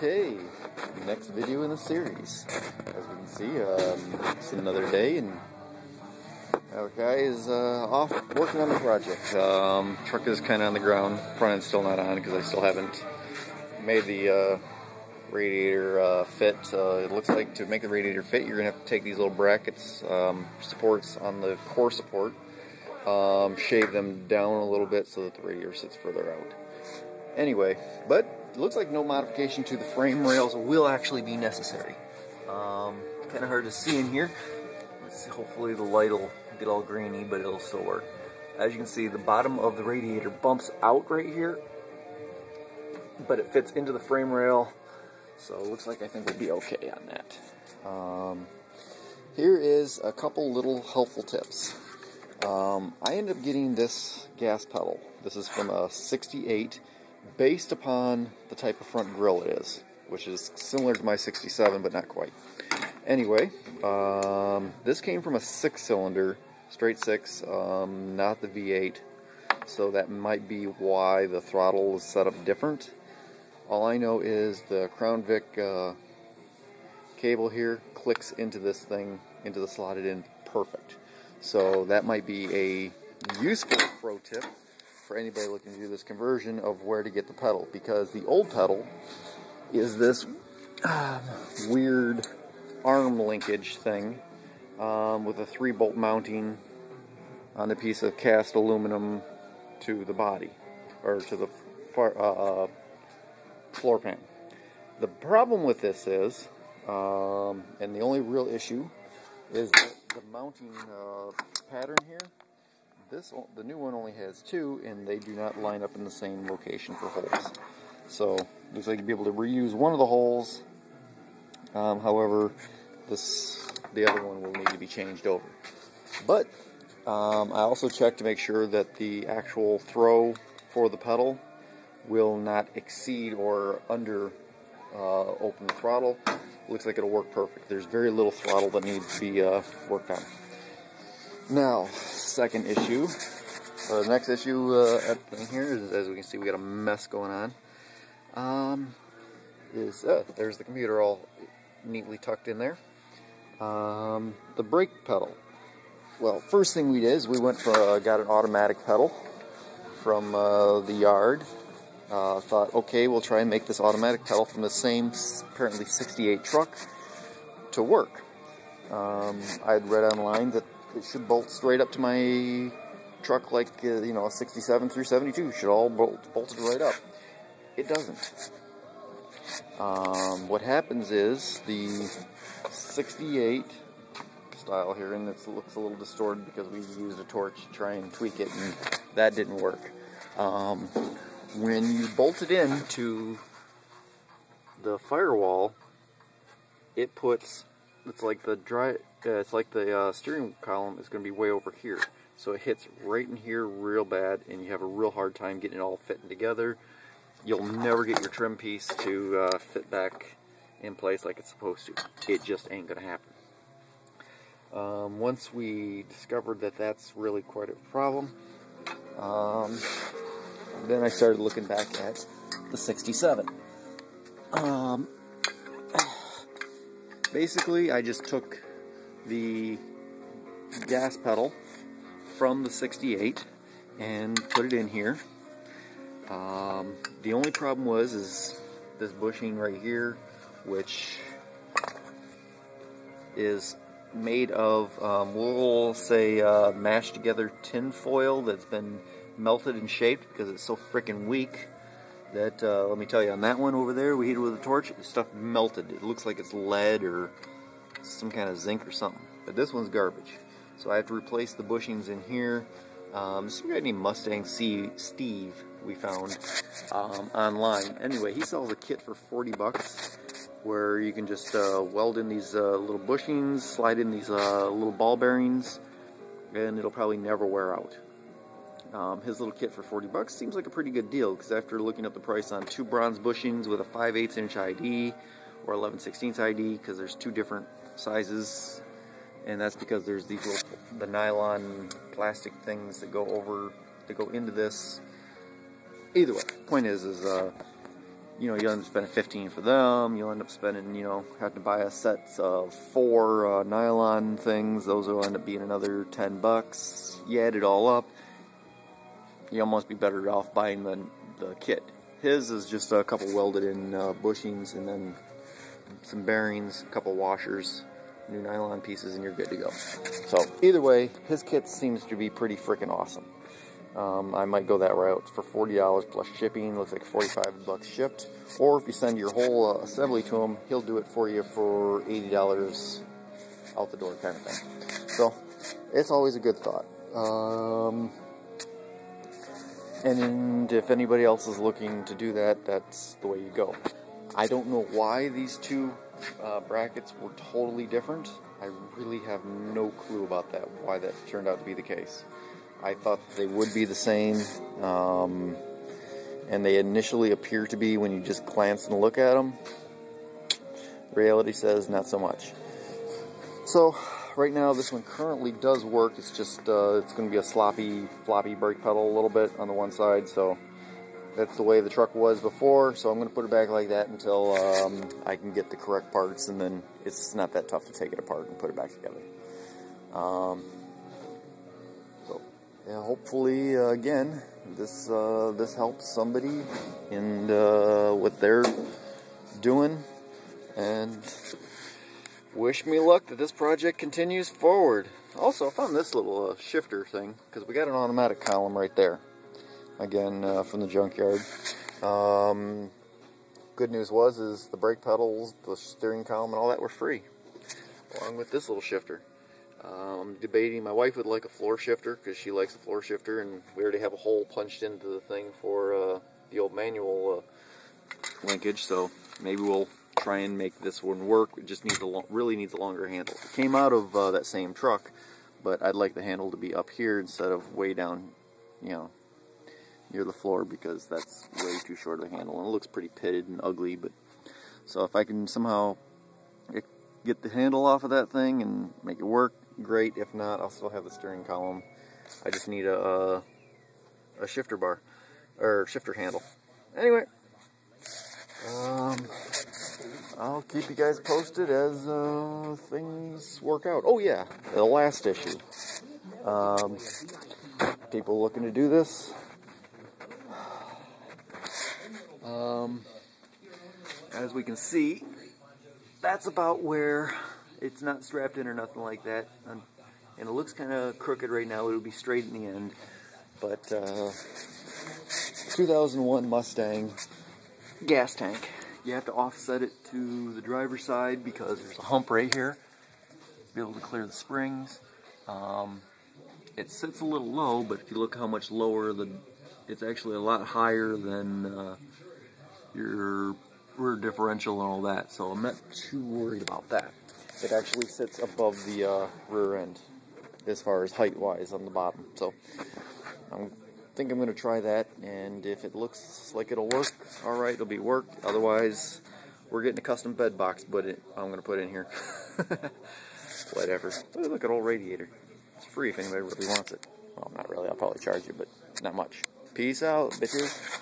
Okay, next video in the series. As we can see, it's another day, and our guy is off working on the project. Truck is kind of on the ground. Front end's still not on because I still haven't made the radiator fit. It looks like to make the radiator fit, you're going to have to take these little brackets, supports on the core support, shave them down a little bit so that the radiator sits further out. Anyway, but it looks like no modification to the frame rails will actually be necessary. Kind of hard to see in here. Let's see, hopefully the light will get all grainy, but it'll still work. As you can see, the bottom of the radiator bumps out right here, but it fits into the frame rail, so it looks like I think we'll be okay on that. Here is a couple little helpful tips. I ended up getting this gas pedal. This is from a 68, based upon the type of front grille it is, which is similar to my 67, but not quite. Anyway, this came from a 6-cylinder, straight 6, not the V8, so that might be why the throttle is set up different. All I know is the Crown Vic cable here clicks into this thing, into the slotted in, perfect. So that might be a useful pro tip for anybody looking to do this conversion of where to get the pedal, because the old pedal is this weird arm linkage thing with a 3-bolt mounting on the piece of cast aluminum to the body, or to the floor pan. The problem with this is, and the only real issue, is that the mounting pattern here. The new one only has 2, and they do not line up in the same location for holes. So looks like you'll be able to reuse one of the holes. However, the other one will need to be changed over. But I also checked to make sure that the actual throw for the pedal will not exceed or under open the throttle. Looks like it'll work perfect. There's very little throttle that needs to be worked on. Now, second issue, the next issue in here is, as we can see, we got a mess going on. There's the computer all neatly tucked in there. The brake pedal. Well, first thing we did is we went for got an automatic pedal from the yard. Thought, okay, we'll try and make this automatic pedal from the same, apparently 68 truck to work. I had read online that it should bolt straight up to my truck, like you know, a 67 through 72 should all bolted right up. It doesn't. What happens is the 68 style here, and it looks a little distorted because we used a torch to try and tweak it, and that didn't work. When you bolt it into the firewall, it puts, it's like the steering column is going to be way over here, so it hits right in here real bad, and you have a real hard time getting it all fitting together. You'll never get your trim piece to fit back in place like it's supposed to. It just ain't going to happen. Once we discovered that that's really quite a problem, then I started looking back at the 67. Basically, I just took the gas pedal from the 68 and put it in here. The only problem is this bushing right here, which is made of, we'll say, mashed together tin foil that's been melted and shaped because it's so freaking weak that, let me tell you, on that one over there we heated with a torch, the stuff melted. It looks like it's lead or some kind of zinc or something, but this one's garbage. So I have to replace the bushings in here. Some guy named Mustang Steve we found online. Anyway, he sells a kit for 40 bucks where you can just weld in these little bushings, slide in these little ball bearings, and it'll probably never wear out. His little kit for 40 bucks seems like a pretty good deal, because after looking up the price on 2 bronze bushings with a 5/8 inch ID or 11/16 ID, because there's 2 different sizes, and that's because there's these little, the nylon plastic things that go into this. Either way, point is you end up spending $15 for them. You'll end up spending, have to buy a set of 4 nylon things. Those will end up being another $10. You add it all up, you almost be better off buying the kit. His is just a couple welded in bushings and then some bearings, a couple washers, new nylon pieces, and you're good to go. So either way, his kit seems to be pretty freaking awesome. I might go that route for $40 plus shipping. Looks like $45 shipped. Or if you send your whole assembly to him, he'll do it for you for $80 out the door kind of thing. So it's always a good thought. And if anybody else is looking to do that, that's the way you go. I don't know why these two brackets were totally different. I really have no clue about that, why that turned out to be the case. I thought they would be the same, and they initially appear to be when you just glance and look at them. Reality says not so much. So right now this one currently does work. It's just it's going to be a sloppy, floppy brake pedal a little bit on the one side. So that's the way the truck was before. So I'm going to put it back like that until I can get the correct parts, and then it's not that tough to take it apart and put it back together. Yeah, hopefully, again, this helps somebody in what they're doing, and wish me luck that this project continues forward. Also, I found this little shifter thing, because we got an automatic column right there, again, from the junkyard. Good news is the brake pedals, the steering column, and all that were free, along with this little shifter. I'm debating, my wife would like a floor shifter because she likes a floor shifter, and we already have a hole punched into the thing for the old manual linkage, so maybe we'll try and make this one work. It just needs really needs a longer handle. It came out of that same truck, but I'd like the handle to be up here instead of way down, near the floor, because that's way too short of a handle, and it looks pretty pitted and ugly. But so if I can somehow get the handle off of that thing and make it work, great. If not, I'll still have the steering column. I just need a shifter bar, or shifter handle. Anyway, I'll keep you guys posted as things work out. Oh yeah, the last issue. People looking to do this. As we can see, that's about where it's not strapped in or nothing like that, and it looks kind of crooked right now. It'll be straight in the end, but 2001 Mustang gas tank. You have to offset it to the driver's side because there's a hump right here to be able to clear the springs. It sits a little low, but if you look how much lower, it's actually a lot higher than your rear differential and all that, so I'm not too worried about that. It actually sits above the rear end as far as height-wise on the bottom. So I think I'm going to try that, and if it looks like it'll work, alright, it'll be worked. Otherwise, we're getting a custom bed box, but I'm going to put in here. Whatever. Oh, look at old radiator. It's free if anybody really wants it. Well, not really. I'll probably charge you, but not much. Peace out, bitches.